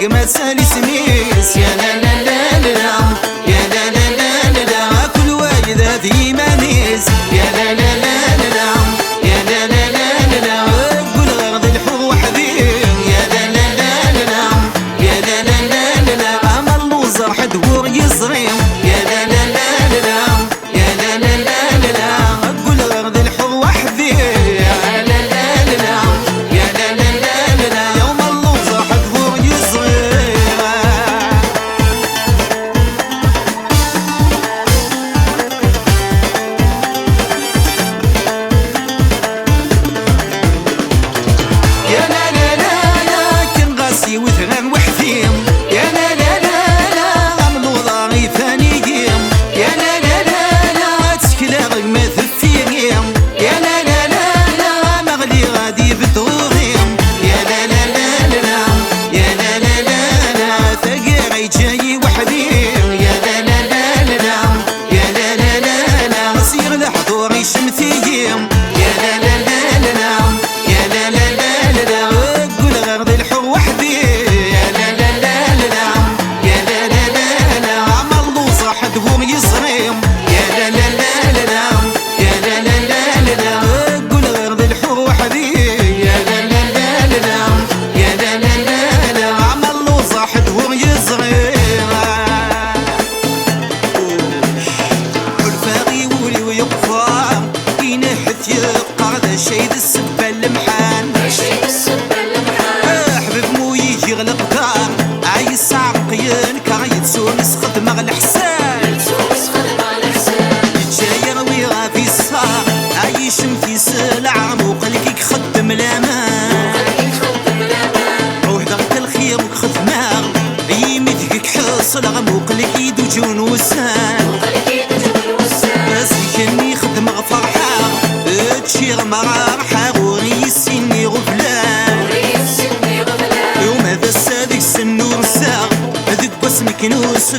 ما تسالي سميس يا لا لا لا لا يا لا لا لا لا كل واحد هذه مانيس يا لا لا لا لا يا لا لا لا لا قول غرض الحب وحدي يا لا لا لا لا يا لا لا لا لا عمل لوزر حد هو يصريم يا لا لا لا لا يا لا لا لا لا قول غرض الحب وحدي يا لا لا لا يا لا لا لا يوم اللوزر حد هو يصريم وثغان وحديم يا لا لا لا لا عملو ضاغي ثاني قيم يا لا لا لا لا تشكلا غما ثفيقيم يا لا لا لا لا مغلي غادي بتغيم يا لا لا لا لا يا لا لا لا لا ثقيري جاي وحديم يا لا لا لا لا يا لا لا لا لا صير لحضوري شمثيم يا لا لا لا لا يا لا لا لا لا قول غرض الحب وحدي هو يصريم يا لا لا لا لا يا لا لا لا لا قول غرض الحب وحدي يا لا لا لا لا يا لا لا لا لا عمل له صاحب هو يصريم والفاغي ولي ويقفى ينحت يبقى هذا شي ذا السبه المحان حبيب مو يجي غلق دار عايز عرقيان كايد سونس خدمه الحسان شمتي سلعة وقلبك خدم الامان روح ضغط الخير وخدمة يمدك حصل وقلبك يدو جون وسان بس كني خدمة فرحة تشير مرحة وريسيني غفلان يوم هذا السادك سنور ساغ هذيك باسمك نوس